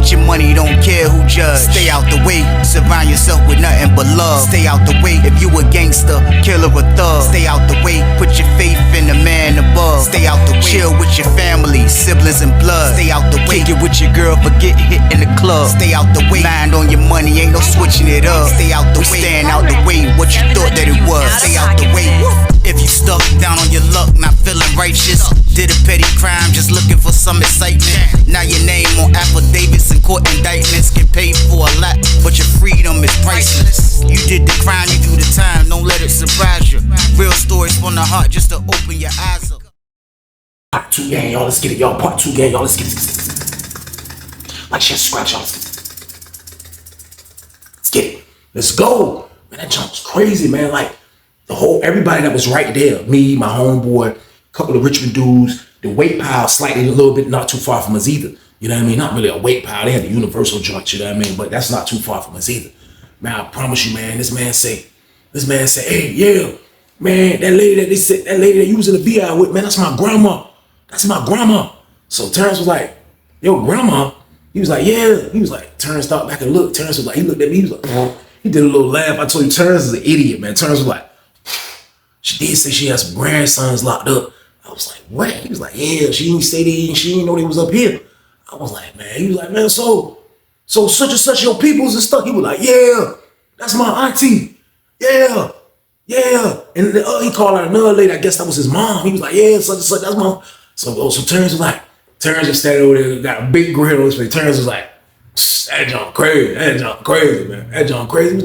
Get your money, don't care who judge. Stay out the way, surround yourself with nothing but love. Stay out the way, if you a gangster, killer or thug. Stay out the way, put your faith in the man above. Stay out the way, chill with your family, siblings and blood. Stay out the way, kick it with your girl, forget hit in the club. Stay out the way, mind on your money, ain't no switching it up. Stay out the way, stand out the way, what you thought that it was. Stay out the way. If you stuck down on your luck, not feeling righteous, did a petty crime, just looking for some excitement. Now your name on affidavits and court indictments, get paid for a lot, but your freedom is priceless. You did the crime, you do the time, don't let it surprise you. Real stories from the heart, just to open your eyes up. Part 2, gang, y'all, let's get it, y'all. Part 2, gang, y'all, let's get it. Like, share, subscribe, y'all. Let's get it. Let's go. Man, that jump was crazy, man. Like, everybody that was right there, me, my homeboy, a couple of Richmond dudes, the weight pile slightly a little bit not too far from us either. You know what I mean? Not really a weight pile. They had the universal joint, you know what I mean? But that's not too far from us either. Man, I promise you, man, this man say, hey, yeah, man, that lady that you was in the VI with, man, that's my grandma. That's my grandma. So Terrence was like, yo, grandma? He was like, yeah. He was like, Terrence stopped back and looked. Terrence was like, he looked at me, he was like, he did a little laugh. I told you, Terrence is an idiot, man. Terrence was like, she did say she had some grandsons locked up. I was like, what? He was like, yeah, she didn't say they, she didn't know they was up here. I was like, man, he was like, man, so such and such your peoples and stuff. He was like, yeah, that's my auntie. Yeah. And he called out another lady, I guess that was his mom. He was like, yeah, such and such, that's mom. So Terrence was like, Terrence was standing over there, got a big grin on his face. Terrence was like, that John crazy, man. That John crazy. He was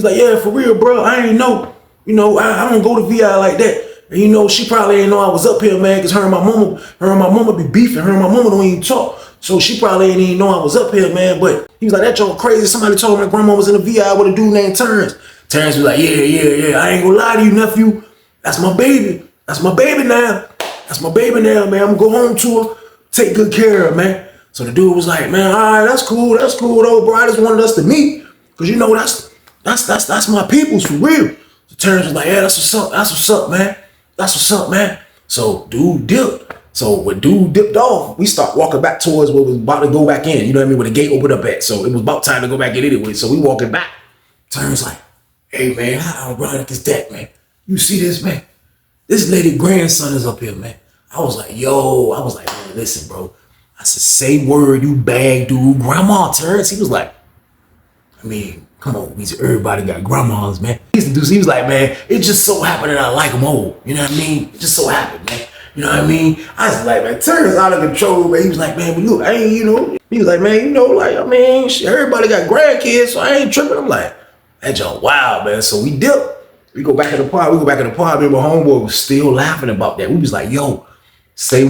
like, yeah, for real, bro. I ain't know. You know, I don't go to VI like that. And you know, she probably ain't know I was up here, man, because her and my mama be beefing. Her and my mama don't even talk. So she probably ain't even know I was up here, man. But he was like, that y'all crazy. Somebody told me my grandma was in the VI with a dude named Terrence. Terrence was like, yeah. I ain't gonna lie to you, nephew. That's my baby. That's my baby now. That's my baby now, man. I'm gonna go home to her, take good care of her, man. So the dude was like, man, all right, that's cool though, bro. I just wanted us to meet. Cause you know, that's my peoples for real. So Terrence was like, yeah, that's what's up, man. So dude dipped. So when dude dipped off, we start walking back towards where we was about to go back in. You know what I mean? Where the gate opened up at. So it was about time to go back in anyway. So we walking back. Terrence like, hey man, how ironic is that, man? You see this, man? This lady grandson is up here, man. I was like, man, listen, bro. I said, say word, you bag dude, grandma Terrence. He was like, I mean, come on, everybody got grandmas, man. He was like, man, it just so happened that I like them old. You know what I mean? It just so happened, man. You know what I mean? I was like, man, Terrence out of control, man. He was like, man, but look, I ain't, you know. He was like, man, you know, like, I mean, everybody got grandkids, so I ain't tripping. I'm like, that junk wild, man. So we dipped. We go back in the park. Me and my homeboy was still laughing about that. We was like, yo, say,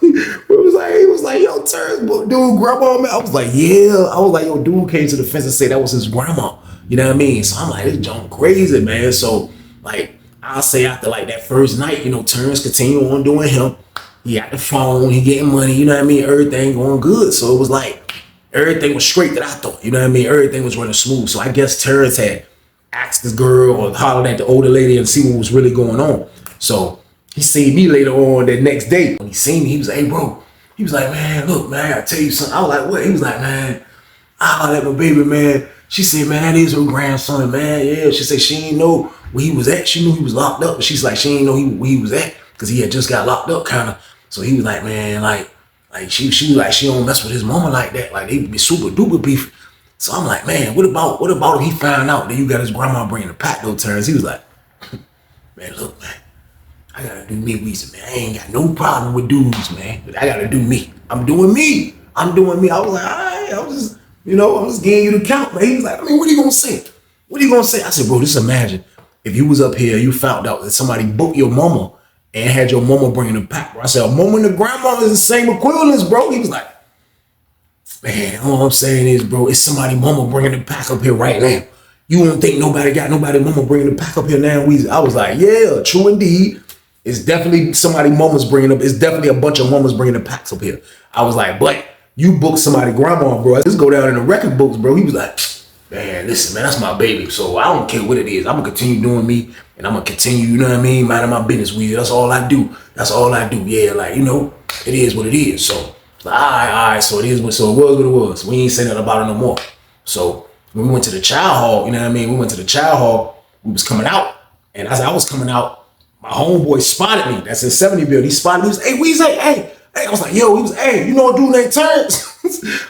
he was like, yo, Terrence, dude, grandma, man. I was like, yeah. I was like, yo, dude came to the fence and said that was his grandma. You know what I mean? So I'm like, this junk crazy, man. So, like, I'll say after, like, that first night, you know, Terrence continued on doing him. He got the phone, he getting money, you know what I mean? Everything going good. So it was like, everything was straight that I thought, you know what I mean? Everything was running smooth. So I guess Terrence had asked this girl or hollered at the older lady and see what was really going on. So he seen me later on that next day. When he seen me, he was like, hey, bro. He was like, man, look, man, I gotta tell you something. I was like, what? He was like, man, I let my baby, man. She said, man, that is her grandson, man. Yeah, she said she didn't know where he was at. She knew he was locked up, but she's like, she didn't know where he was at because he had just got locked up, kind of. So he was like, man, like she was like, she don't mess with his mama like that. Like, they be super duper beef. So I'm like, man, what about if he found out that you got his grandma bringing the pack though, Terrence? He was like, man, look, man, I gotta do me, Weezy, man. I ain't got no problem with dudes, man, but I gotta do me. I'm doing me. I was like, all right, I'm just getting you the count, man. He was like, I mean, what are you gonna say? I said, bro, just imagine if you was up here, you found out that somebody booked your mama and had your mama bringing the pack, bro. I said, a mama and a grandma is the same equivalence, bro. He was like, man, all I'm saying is, bro, it's somebody mama bringing the pack up here right now. You don't think nobody mama bringing the pack up here now, Weezy? I was like, yeah, true indeed. It's definitely somebody mama's bringing up. It's definitely a bunch of mamas bringing the packs up here. I was like, but you booked somebody grandma, bro. Let's go down in the record books, bro. He was like, man, listen, man, that's my baby. So I don't care what it is. I'm going to continue doing me, and I'm going to continue, you know what I mean, minding my business with you. That's all I do. Yeah, like, you know, it is what it is. So Like, all right, so it is so it was what it was. We ain't say nothing about it no more. So when we went to the child hall, you know what I mean? We went to the child hall, we was coming out. And as I was coming out, my homeboy spotted me. That's in 70 build. He spotted me. He was, hey, Weezy, hey. I was like, yo, he was, hey, you know a dude named Terrence?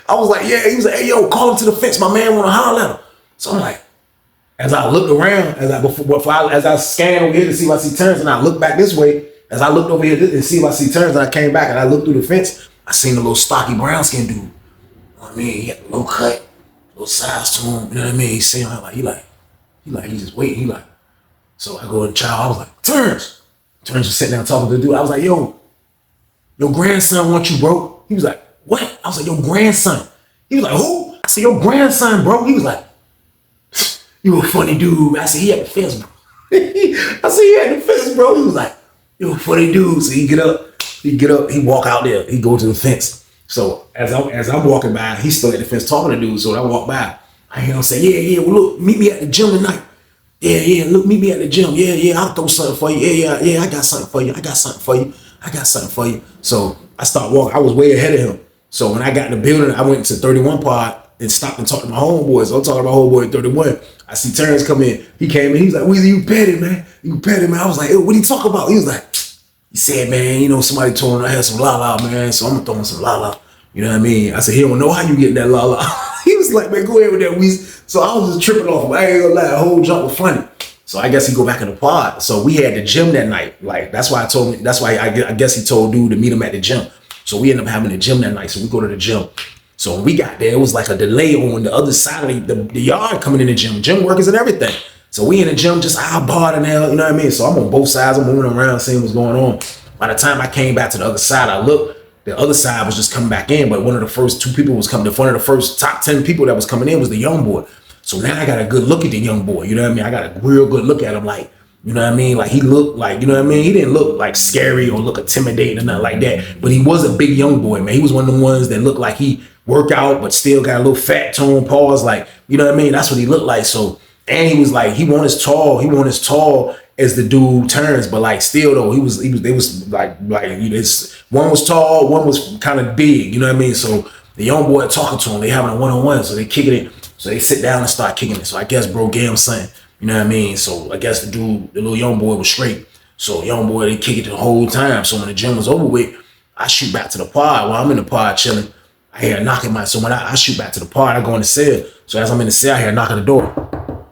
I was like, yeah. He was like, hey, yo, call him to the fence. My man want to holler at him. So I'm like, as I looked around, as I scanned over here to see if I see Terrence, and I looked back this way, as I looked over here to see if I see Terrence, and I came back and I looked through the fence, I seen a little stocky brown skin dude. You know what I mean? He had a low cut, little size to him. You know what I mean? He saying like, he just waiting. He like, so I go to the child. I was like, Terrence. Terrence was sitting down talking to the dude. I was like, yo, your grandson wants you, bro. He was like, what? I was like, your grandson. He was like, who? I said, your grandson, bro. He was like, you a funny dude. I said, he had the fence, bro. I said, he had the fence, bro. He was like, you a funny dude. So he get up, he walk out there, he go to the fence. So as I'm walking by, he's still at the fence talking to dude. So I walk by, I hear him say, yeah, well look, meet me at the gym tonight. Yeah, look, meet me at the gym. Yeah, I'll throw something for you. Yeah, I got something for you. So I start walking. I was way ahead of him. So when I got in the building, I went to 31 pod and stopped and talked to my homeboys. I'm talking to my homeboy at 31. I see Terrence come in. He came in. He's like, Weezy, you petty, man. I was like, hey, what he talk about? He was like, he said, man, you know, somebody told him I had some la-la, man. So I'm going to throw him some la-la. You know what I mean? I said, he don't know how you get that la-la. He was like, man, go ahead with that, Weezy. So I was just tripping off him. I ain't gonna lie, the whole jump was funny. So I guess he go back in the pod. So we had the gym that night. Like, that's why I guess he told dude to meet him at the gym. So we ended up having the gym that night. So we go to the gym. So when we got there, it was like a delay on the other side of the yard coming in the gym workers and everything. So we in the gym just eyeballing and hell, you know what I mean? So I'm on both sides, I'm moving around, seeing what's going on. By the time I came back to the other side, I looked, the other side was just coming back in, but one of the first two people was coming, one of the first top 10 people that was coming in was the young boy. So now I got a good look at the young boy, you know what I mean? I got a real good look at him, like, you know what I mean? Like he looked like, you know what I mean? He didn't look like scary or look intimidating or nothing like that, but he was a big young boy, man. He was one of the ones that looked like he worked out, but still got a little fat tone, paws, like, you know what I mean? That's what he looked like. So, and he was like, he wasn't as tall as the dude Terrence, but like still though, they was like one was tall, one was kind of big, you know what I mean? So the young boy talking to him, they having a one-on-one, so they kicking it, so they sit down and start kicking it. So I guess bro gave him something, you know what I mean? So I guess the little young boy was straight. So young boy, they kick it the whole time. So when the gym was over with, I shoot back to the pod. While I'm in the pod chilling, I hear a knock at so when I shoot back to the pod, I go in the cell. So as I'm in the cell, I hear a knock at the door.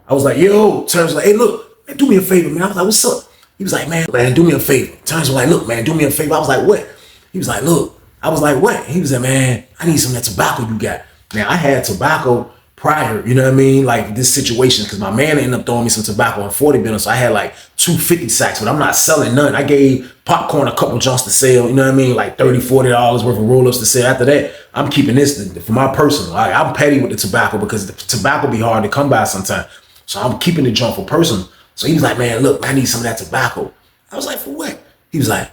I was like, yo, Terrence was like, hey, look, man, do me a favor, man. I was like, what's up? He was like, man, do me a favor. Terrence was like, look, man, do me a favor. I was like, what? He was like, look. I was like, what? He was like, man, I need some of that tobacco you got. Now, I had tobacco prior, you know what I mean? Like this situation, because my man ended up throwing me some tobacco on 40 bill. So I had like 250 sacks, but I'm not selling none. I gave Popcorn a couple jumps to sell, you know what I mean? Like $30, $40 worth of roll-ups to sell. After that, I'm keeping this for my personal. I'm petty with the tobacco because the tobacco be hard to come by sometimes. So I'm keeping the jump for personal. So he was like, man, look, I need some of that tobacco. I was like, for what? He was like,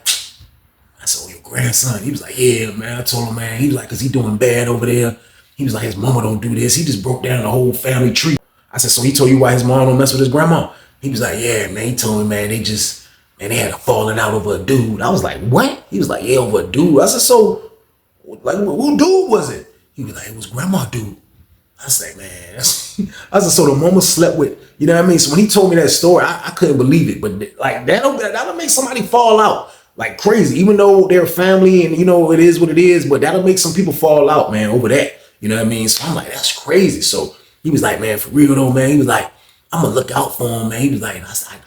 I said, oh, your grandson. He was like, yeah, man. I told him, man. He was like, because he doing bad over there. He was like, his mama don't do this. He just broke down the whole family tree. I said, so he told you why his mom don't mess with his grandma? He was like, yeah, man. He told me, man, they had a falling out over a dude. I was like, what? He was like, yeah, over a dude. I said, so, like, who dude was it? He was like, it was grandma dude. I said, man, I said, so the mama slept with, you know what I mean? So when he told me that story, I couldn't believe it. But like, that'll make somebody fall out like crazy, even though they're family and, you know, it is what it is, but that'll make some people fall out, man, over that. You know what I mean? So I'm like, that's crazy. So he was like, man, for real though, man. He was like, I'm gonna look out for him, man. He was like,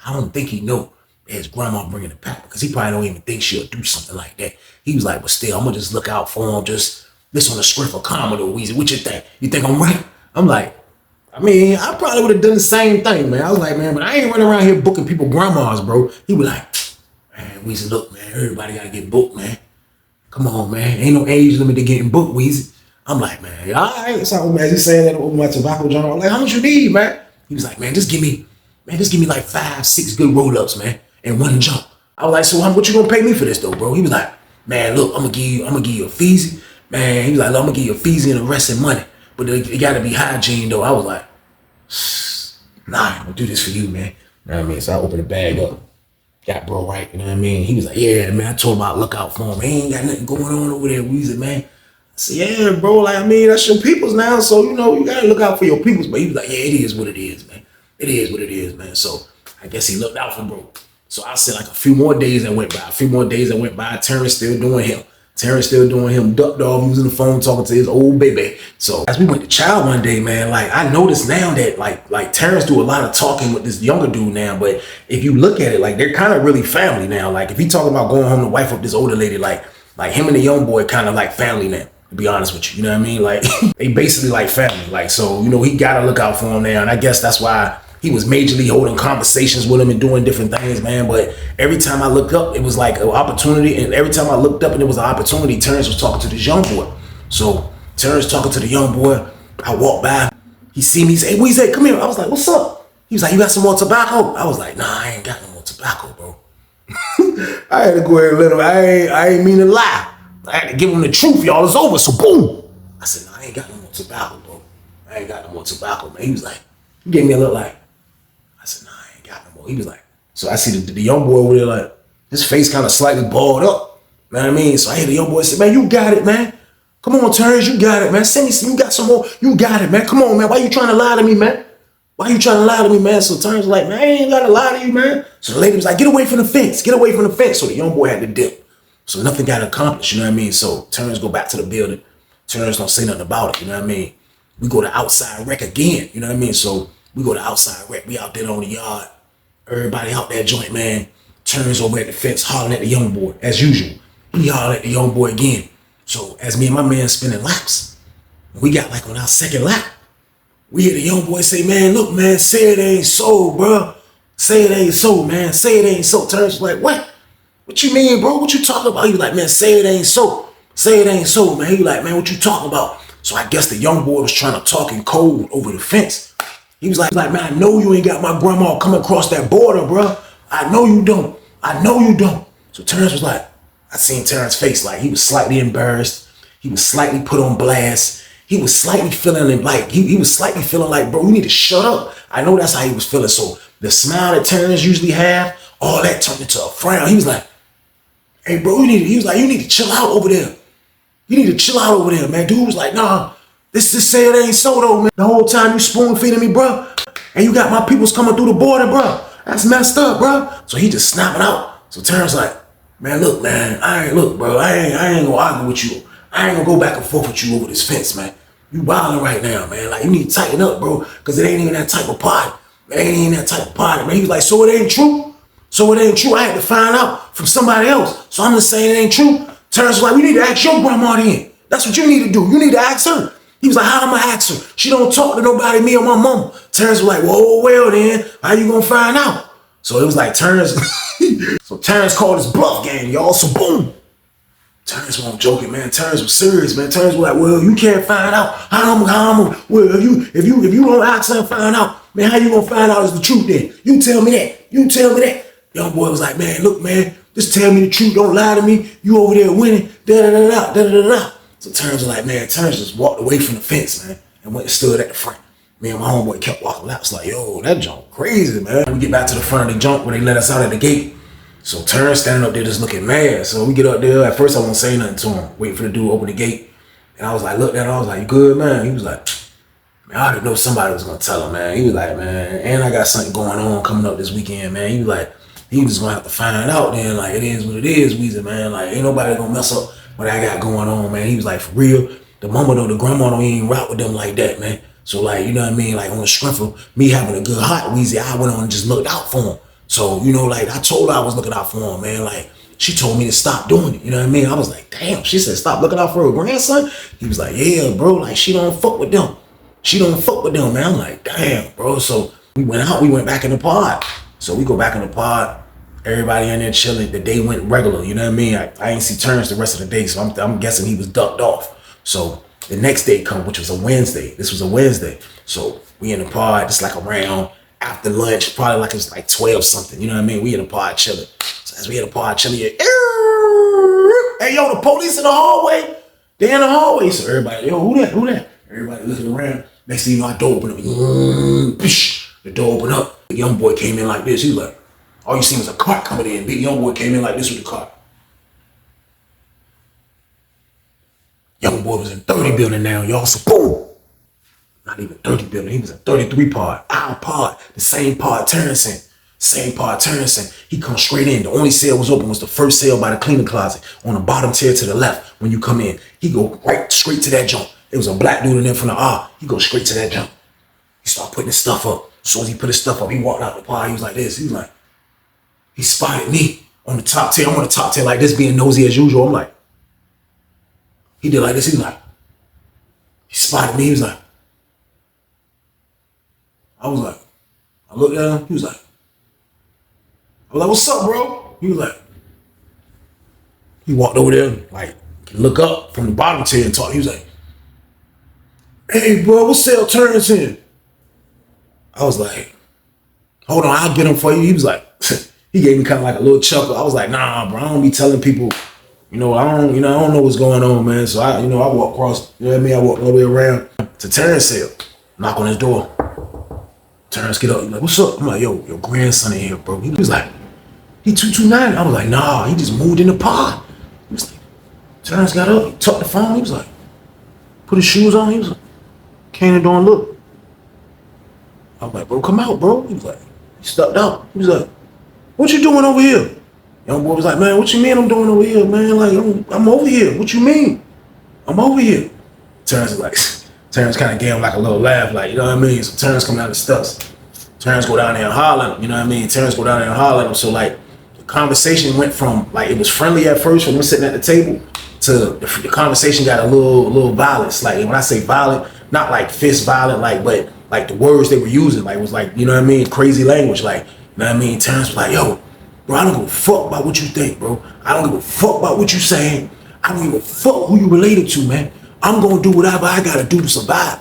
I don't think he know that his grandma bringing the pack because he probably don't even think she'll do something like that. He was like, but still, I'm gonna just look out for him. Just this on the script for Commodore Weezy. What you think? You think I'm right? I'm like, I mean, I probably would have done the same thing, man. I was like, man, but I ain't running around here booking people grandmas, bro. He was like, man, Weezy, look, man, everybody gotta get booked, man. Come on, man. Ain't no age limit to getting booked, Weezy. I'm like, man, all right. So as he's saying that over my tobacco joint, I'm like, how much you need, man? He was like, man, just give me like 5, 6 good roll-ups, man, and one jump. I was like, so what you gonna pay me for this though, bro? He was like, man, look, I'm gonna give you a feezy. Man, he was like, look, I'm gonna give you a feezy and the rest of money. But it gotta be hygiene though. I was like, nah, I'm gonna do this for you, man. You know what I mean? So I opened the bag up. Got bro right, you know what I mean? He was like, yeah, man, I told him I'd look out for him. He ain't got nothing going on over there, Weezy, man. said, yeah, bro, like, I mean, that's your peoples now, so, you know, you gotta look out for your peoples. But he was like, yeah, it is what it is, man. It is what it is, man. So I guess he looked out for bro. So I said like a few more days that went by. Terrence still doing him. Duck dog using the phone, talking to his old baby. So as we went to Child one day, man, like I noticed now that like Terrence do a lot of talking with this younger dude now. But if you look at it, like they're kind of really family now. Like if he talking about going home to wife up this older lady, like him and the young boy kind of like family now. To be honest with you, you know what I mean? Like they basically like family. Like so, you know, he gotta look out for him now, and I guess that's why he was majorly holding conversations with him and doing different things, man. But every time I looked up, it was like an opportunity. And every time I looked up and it was an opportunity, Terrence was talking to this young boy. So Terrence talking to the young boy. I walked by. He see me. He say, hey, Weezy, come here. I was like, what's up? He was like, you got some more tobacco? I was like, nah, I ain't got no more tobacco, bro. I had to go ahead and let him. I ain't mean to lie. I had to give him the truth, y'all. It's over. So boom. I said, nah, I ain't got no more tobacco, bro. I ain't got no more tobacco, man. He was like, he gave me a look like, I said, nah, I ain't got no more. He was like, so I see the young boy over there, like, his face kind of slightly balled up. You know what I mean? So I hear the young boy say, man, you got it, man. Come on, Terrence, you got it, man. Send me some, you got some more. You got it, man. Come on, man. Why you trying to lie to me, man? Why you trying to lie to me, man? So Terrence was like, man, I ain't got to lie to you, man. So the lady was like, get away from the fence. Get away from the fence. So the young boy had to dip. So nothing got accomplished, you know what I mean? So Terrence go back to the building. Terrence don't say nothing about it, you know what I mean? We go to outside rec again, you know what I mean? So we go to outside rec. We out there on the yard. Everybody out there joint, man. Terrence over at the fence hollering at the young boy, as usual. He holler at the young boy again. So as me and my man spinning laps, we got like on our second lap, we hear the young boy say, man, look, man, say it ain't so, bro. Say it ain't so, man. Say it ain't so. Terrence was like, what? What you mean, bro? What you talking about? He was like, man, say it ain't so. Say it ain't so, man. He was like, man, what you talking about? So I guess the young boy was trying to talk in code over the fence. He was like, man, I know you ain't got my grandma coming across that border, bro. I know you don't. I know you don't. So Terrence was like, I seen Terrence's face, like he was slightly embarrassed. He was slightly put on blast. He was slightly feeling like, he was slightly feeling like, bro, you need to shut up. I know that's how he was feeling. So the smile that Terrence usually have, all that turned into a frown. He was like, hey, bro, he was like, you need to chill out over there. You need to chill out over there, man. Dude was like, nah, this say it ain't so though, man. The whole time you spoon feeding me, bro, and you got my peoples coming through the border, bro. That's messed up, bro. So he just snapping out. So Terrence like, man, look, man, I ain't gonna argue with you. I ain't gonna go back and forth with you over this fence, man. You wilding right now, man. Like, you need to tighten up, bro, because it ain't even that type of party. It ain't even that type of party, man. He was like, so it ain't true? So it ain't true. I had to find out from somebody else. So I'm just saying it ain't true. Terrence was like, we need to ask your grandma then. That's what you need to do. You need to ask her. He was like, how am I ask her? She don't talk to nobody, me or my mama. Terrence was like, well then, how you gonna find out? So it was like Terrence. So Terrence called his bluff game, y'all. So boom. Terrence wasn't joking, man. Terrence was serious, man. Terrence was like, well, you can't find out. Well, if you don't ask her and find out, man, how you gonna find out is the truth then? You tell me that. You tell me that. Young boy was like, man, look, man, just tell me the truth. Don't lie to me. You over there winning. Da-da-da-da. So Terrence was like, man, Terrence just walked away from the fence, man, and went and stood at the front. Me and my homeboy kept walking laps like, yo, that junk crazy, man. We get back to the front of the junk where they let us out at the gate. So Terrence standing up there just looking mad. So we get up there. At first I won't say nothing to him. Waiting for the dude to open the gate. And I was like, look, I was like, you good, man? He was like, man, I already know somebody was gonna tell him, man. He was like, man, and I got something going on coming up this weekend, man. He was like, he was gonna have to find out then. Like, it is what it is, Weezy, man. Like, ain't nobody gonna mess up what I got going on, man. He was like, for real, the mama though, the grandma don't even route with them like that, man. So like, you know what I mean? Like on the strength of me having a good heart, Weezy, I went on and just looked out for him. So, you know, like I told her I was looking out for him, man. Like she told me to stop doing it. You know what I mean? I was like, damn, she said, stop looking out for her grandson. He was like, yeah, bro, like she don't fuck with them. She don't fuck with them, man. I'm like, damn, bro. So we went out, we went back in the pod. So we go back in the pod. Everybody in there chilling. The day went regular, you know what I mean? I ain't see Terrence the rest of the day, so I'm guessing he was ducked off. So the next day come, which was a Wednesday. This was a Wednesday. So we in the pod, just like around after lunch, probably like it was like 12 something, you know what I mean? We in the pod chilling. So as we in the pod chilling, hey yo, the police in the hallway. They in the hallway. So everybody, yo, who that? Everybody looking around. Next thing you know, our door open up. The door open up. The young boy came in like this. He was like, all you seen was a cart coming in. Big young boy came in like this with the cart. Young boy was in 30 building now, y'all. So boom. Not even 30 building. He was in 33 pod. Our pod. The same pod Terrence in. Same pod Terrence in. He come straight in. The only cell was open was the first cell by the cleaning closet on the bottom tier to the left when you come in. He go right straight to that jump. It was a black dude in there from the R. He go straight to that jump. He start putting his stuff up. As soon as he put his stuff up, he walked out the pod. He was like this. He was like, he spotted me on the top tier. I'm on the top tier like this, being nosy as usual. I'm like, he did like this. He was like, he spotted me. He was like, I was like, I looked at him. He was like, I was like, what's up, bro? He was like, he walked over there, like, look up from the bottom tier and talk. He was like, hey, bro, what cell Terrence in? I was like, hold on, I'll get him for you. He was like, he gave me kind of like a little chuckle. I was like, nah, bro, I don't be telling people, I don't know what's going on, man. So I walk across, you know what I mean? I walk all the way around to Terrence cell, knock on his door. Terrence get up, he's like, what's up? I'm like, yo, your grandson in here, bro. He was like, he 229. I was like, nah, he just moved in the pod. He was like, Terrence got up, he tucked the phone. He was like, put his shoes on. He was like, came in the door and look. I was like, bro, come out, bro. He was like, he stepped out. He was like, what you doing over here? Young boy was like, man, what you mean I'm doing over here, man? Like, I'm over here. What you mean? I'm over here. Terrence was like, Terrence kind of gave him like a little laugh, like, you know what I mean? So Terrence come down the steps. Terrence go down there and holler at him, you know what I mean? Terrence go down there and holler at him. So like, the conversation went from, like, it was friendly at first when we were sitting at the table to the conversation got a little violence. Like, when I say violent, not like fist violent, like, but like the words they were using, like, it was like, you know what I mean? Crazy language, like, you know what I mean? Terrence was like, yo, bro, I don't give a fuck about what you think, bro. I don't give a fuck about what you saying. I don't give a fuck who you related to, man. I'm gonna do whatever I gotta do to survive.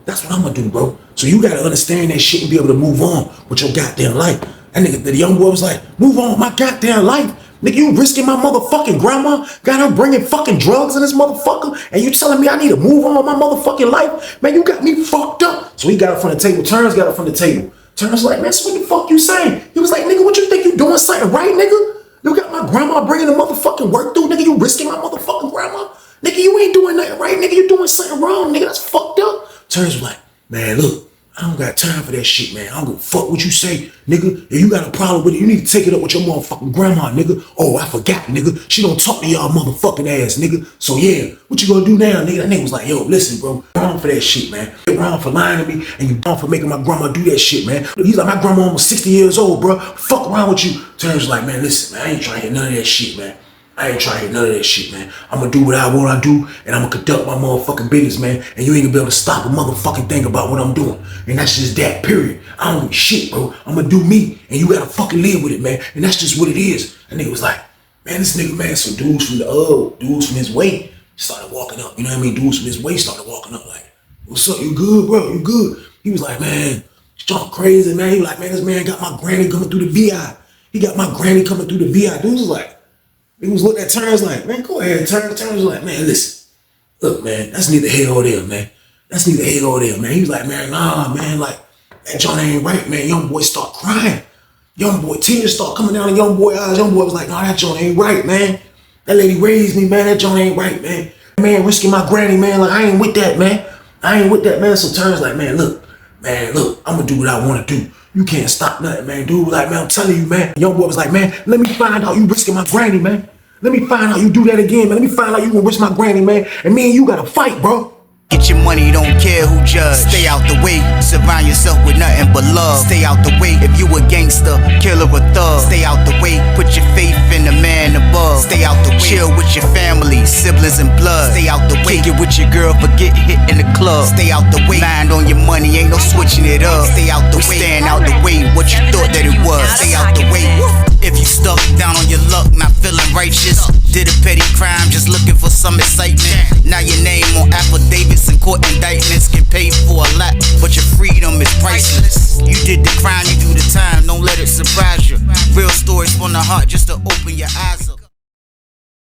That's what I'm gonna do, bro. So you gotta understand that shit and be able to move on with your goddamn life. That nigga, the young boy was like, move on with my goddamn life. Nigga, you risking my motherfucking grandma, got her bringing fucking drugs in this motherfucker, and you telling me I need to move on with my motherfucking life? Man, you got me fucked up. So he got up from the table. Terrence got up from the table. Terrence was like, man, so what the fuck you saying? He was like, nigga, what you think you doing something right, nigga? You got my grandma bringing the motherfucking work through, nigga. You risking my motherfucking grandma? Nigga, you ain't doing nothing right, nigga. You doing something wrong, nigga. That's fucked up. Terrence was like, man, look, I don't got time for that shit, man. I don't give a fuck what you say, nigga. If you got a problem with it, you need to take it up with your motherfucking grandma, nigga. Oh, I forgot, nigga. She don't talk to y'all motherfucking ass, nigga. So yeah, what you gonna do now, nigga? That nigga was like, yo, listen, bro, you're wrong for that shit, man. You're wrong for lying to me, and you wrong for making my grandma do that shit, man. He's like, my grandma almost 60 years old, bro. Fuck around with you. Terrence was like, man, listen, man, I ain't trying to hear none of that shit, man. I ain't trying to hear none of that shit, man. I'm gonna do what I want to do, and I'm gonna conduct my motherfucking business, man. And you ain't gonna be able to stop a motherfucking thing about what I'm doing. And that's just that, period. I don't give a shit, bro. I'm gonna do me, and you gotta fucking live with it, man. And that's just what it is. And nigga was like, man, this nigga, man, some dudes from his way started walking up. You know what I mean? Dudes from his way started walking up like, what's up? You good, bro? You good? He was like, man, it's jump crazy, man. He was like, man, this man got my granny coming through the VI. He got my granny coming through the VI. Dudes was like, he was looking at Terrence like, man, go ahead, Terrence. Terrence was like, man, listen, look, man, that's neither here nor there, man. That's neither here nor there, man. He was like, man, nah, man, like, that John ain't right, man. Young boy start crying. Young boy, tears start coming down in young boy eyes. Young boy was like, nah, that John ain't right, man. That lady raised me, man. That John ain't right, man. Man, risking my granny, man. Like, I ain't with that, man. I ain't with that, man. So Terrence like, man, look, I'm gonna do what I want to do. You can't stop nothing, man. Dude was like, man, I'm telling you, man. Young boy was like, man, let me find out you risking my granny, man. Let me find out you do that again, man. Let me find out you gonna risk my granny, man. And me and you gotta fight, bro. Get your money, don't care who judge. Stay out the way, surround yourself with nothing but love. Stay out the way if you a gangster, killer or thug. Stay out the way, put your faith in the man above. Stay out the way, chill with your family, siblings and blood. Stay out the way, kick it with your girl, forget hit in the club. Stay out the way, mind on your money, ain't no switching it up. Stay out the way, stand out the way, what you thought that it was. Stay out the way. If you stuck down on your luck, not feeling righteous, did a petty crime, just looking for some excitement. Now your name on affidavits and court indictments, get paid for a lot, but your freedom is priceless. You did the crime, you do the time, don't let it surprise you. Real stories from the heart, just to open your eyes up.